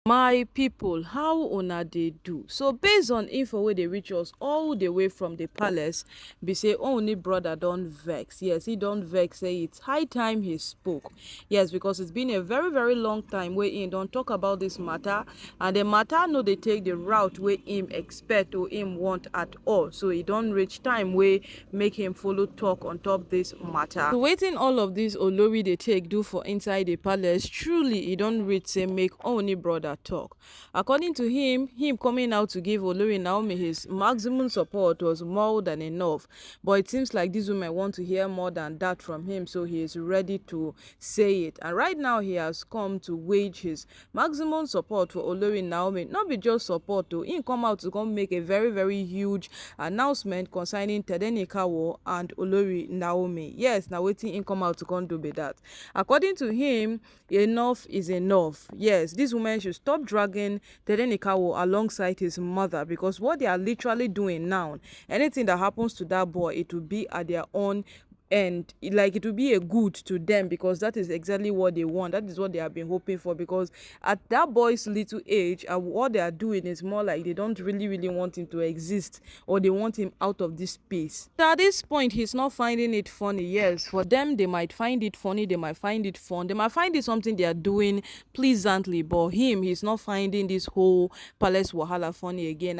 My people, how una dey do? So based on info wey dey reach us all the way from the palace, be say Ooni brother don vex. Yes, he don vex, say it's high time he spoke. Yes, because it's been a very very long time wey he don talk about this matter, and the matter no dey take the route wey him expect or him want at all. So e don reach time wey make him follow talk on top this matter. So wetin all of this Olori dey take do for inside the palace, truly e don reach say make Ooni brother talk. According to him coming out to give Olori Naomi his maximum support was more than enough. But it seems like these women want to hear more than that from him, so he is ready to say it. And right now he has come to wage his maximum support for Olori Naomi. Not be just support though, he come out to come make a very very huge announcement concerning Tedenikawo and Olori Naomi. Yes, now wetin he come out to come do be that. According to him, enough is enough. Yes, these women should stop dragging Tedenikawo alongside his mother, because what they are literally doing now, anything that happens to that boy, it will be at their own, and like it will be a good to them, because that is exactly what they want. That is what they have been hoping for, because at that boy's little age, what they are doing is more like they don't really want him to exist, or they want him out of this space. So at this point he's not finding it funny. Yes, for them they might find it funny, they might find it fun, they might find it something they are doing pleasantly, but he's not finding this whole palace wahala funny again.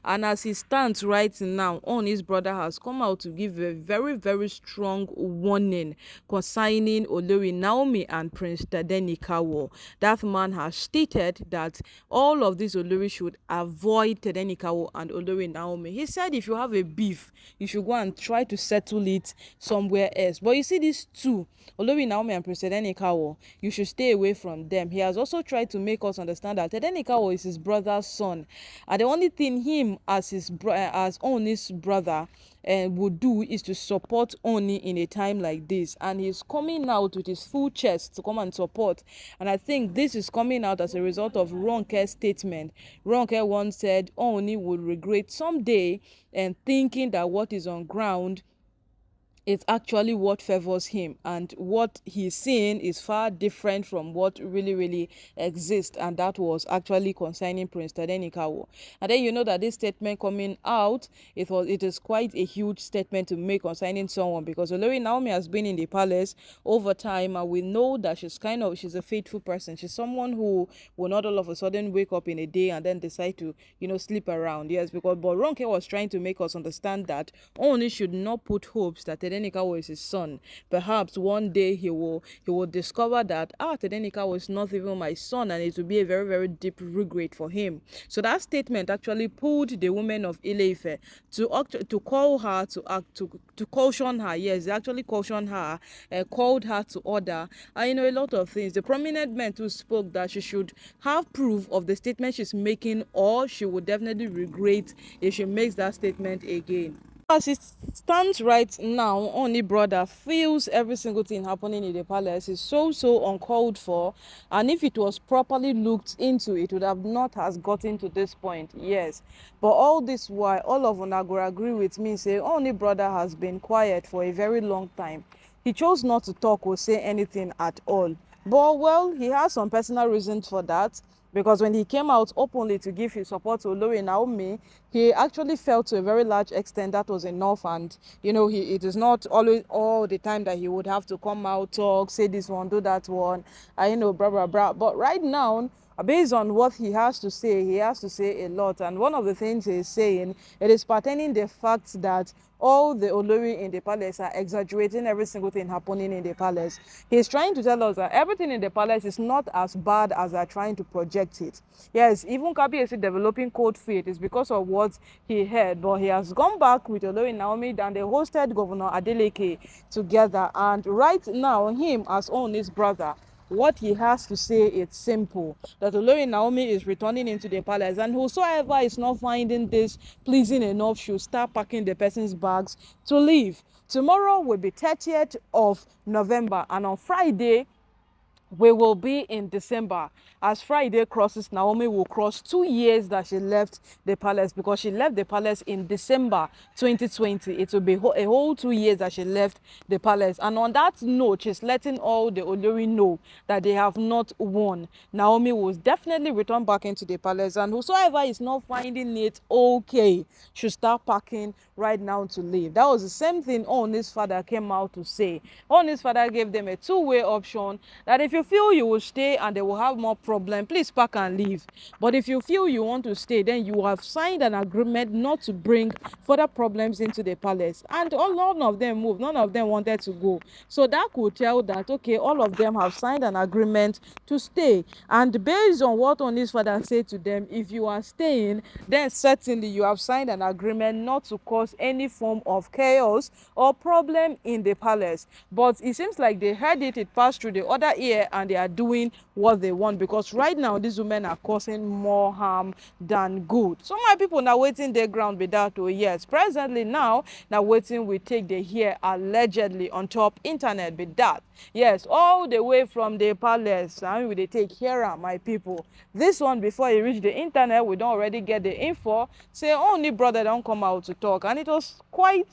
And as he stands right now, his brother has come out to give a very very strong warning concerning Olori Naomi and Prince Tedenikawo. That man has stated that all of these Olori should avoid Tedenikawo and Olori Naomi. He said if you have a beef, you should go and try to settle it somewhere else. But you see these two, Olori Naomi and Prince Tedenikawo, you should stay away from them. He has also tried to make us understand that Tedenikawo is his brother's son, and the only thing him as Ooni's brother would do is to support Ooni in a time like this. And he's coming out with his full chest to come and support, and I think this is coming out as a result of Ronke's statement. Ronke once said Ooni would regret someday and thinking that what is on ground it's actually what favors him, and what he's seeing is far different from what really exists, and that was actually concerning Prince Tedenikawo. And then you know that this statement coming out, it is quite a huge statement to make concerning someone, because Olori Naomi has been in the palace over time, and we know that she's a faithful person. She's someone who will not all of a sudden wake up in a day and then decide to sleep around. Yes, because but Ronke was trying to make us understand that Ooni should not put hopes that Tedenikawo is his son. Perhaps one day he will discover that Tedenikawo is not even my son, and it will be a very very deep regret for him. So that statement actually pulled the women of Ile-Ife to call her to caution her. Yes, they actually cautioned her, called her to order, and a lot of things. The prominent men who spoke that she should have proof of the statement she's making, or she would definitely regret if she makes that statement again. As it stands right now, Ooni brother feels every single thing happening in the palace is so uncalled for, and if it was properly looked into, it would have not has gotten to this point. Yes, but all this while, all of una go agree with me say Ooni brother has been quiet for a very long time. He chose not to talk or say anything at all. But well, he has some personal reasons for that, because when he came out openly to give his support to Olori Naomi, he actually felt to a very large extent that was enough. And it is not always all the time that he would have to come out, talk, say this one, do that one, blah blah blah. But right now, based on what he has to say a lot. And one of the things he's saying, it is pertaining the fact that all the Olori in the palace are exaggerating every single thing happening in the palace. He's trying to tell us that everything in the palace is not as bad as they're trying to project it. Yes, even Kabiyesi developing cold feet is because of what he heard, but he has gone back with Olori Naomi, and they hosted Governor Adeleke together. And right now, him as Ooni's brother, what he has to say, it's simple, that Olori Naomi is returning into the palace, and whosoever is not finding this pleasing enough should start packing the person's bags to leave. Tomorrow will be 30th of November, and on Friday we will be in December. As Friday crosses, Naomi will cross 2 years that she left the palace, because she left the palace in December 2020. It will be a whole 2 years that she left the palace. And on that note, she's letting all the Olori know that they have not won. Naomi will definitely return back into the palace, and whosoever is not finding it okay should start packing right now to leave. That was the same thing Ooni's father came out to say. Ooni's father gave them a two-way option, that if you feel you will stay and they will have more problem, please pack and leave. But if you feel you want to stay, then you have signed an agreement not to bring further problems into the palace. And none of them moved. None of them wanted to go. So that could tell that, okay, all of them have signed an agreement to stay. And based on what Ooni's father said to them, if you are staying, then certainly you have signed an agreement not to cause any form of chaos or problem in the palace. But it seems like they heard it, it passed through the other ear, and they are doing what they want, because right now these women are causing more harm than good. So my people now waiting their ground with that. Oh yes, presently now waiting we take the here allegedly on top internet with that. Yes, all the way from the palace, and we they take here, my people. This one, before you reach the internet, we don't already get the info. Say only brother don't come out to talk, and it was quite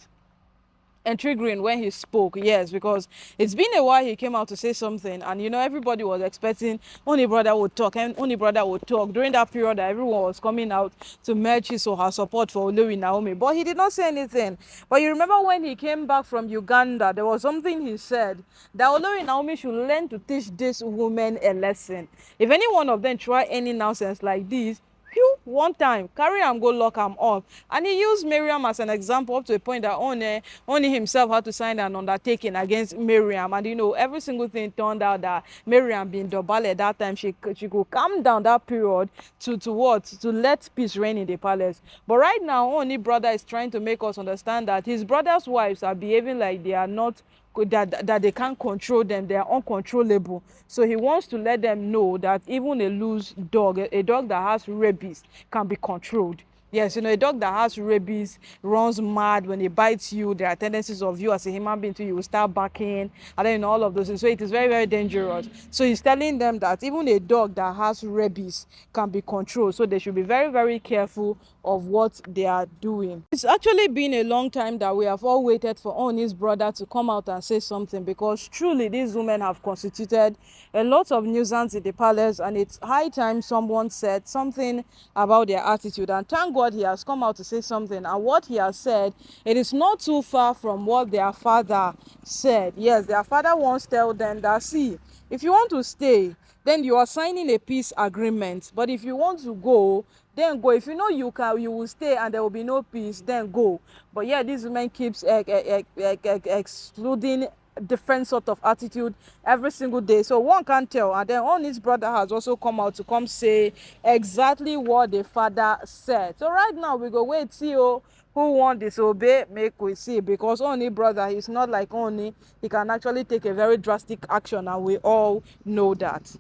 intriguing when he spoke. Yes, because it's been a while he came out to say something, and everybody was expecting only brother would talk, and only brother would talk during that period that everyone was coming out to merge his or her support for Olori Naomi, but he did not say anything. But you remember when he came back from Uganda, there was something he said, that Olori Naomi should learn to teach this woman a lesson. If any one of them try any nonsense like this, one time carry am go lock am up. And he used Miriam as an example, up to a point that Ooni himself had to sign an undertaking against Miriam, and every single thing turned out that Miriam being dobale that time, she could calm down that period to let peace reign in the palace. But right now Ooni brother is trying to make us understand that his brother's wives are behaving like they are not, that they can't control them, they are uncontrollable. So he wants to let them know that even a loose dog, a dog that has rabies, can be controlled. Yes, a dog that has rabies runs mad. When it bites you, there are tendencies of you as a human being to, you will start barking, and then all of those things. So it is very, very dangerous. So he's telling them that even a dog that has rabies can be controlled. So they should be very, very careful of what they are doing. It's actually been a long time that we have all waited for Ooni's brother to come out and say something, because truly these women have constituted a lot of nuisance in the palace, and it's high time someone said something about their attitude. And thank God he has come out to say something, and what he has said, it is not too far from what their father said. Yes, their father once told them that, see, if you want to stay, then you are signing a peace agreement, but if you want to go, then go. If you know you will stay and there will be no peace, then go. But yeah, these women keeps excluding different sort of attitude every single day, so one can't tell. And then Ooni's brother has also come out to come say exactly what the father said. So right now we go wait, see who won't disobey, make we see, because Ooni brother, he's not like Ooni. He can actually take a very drastic action, and we all know that.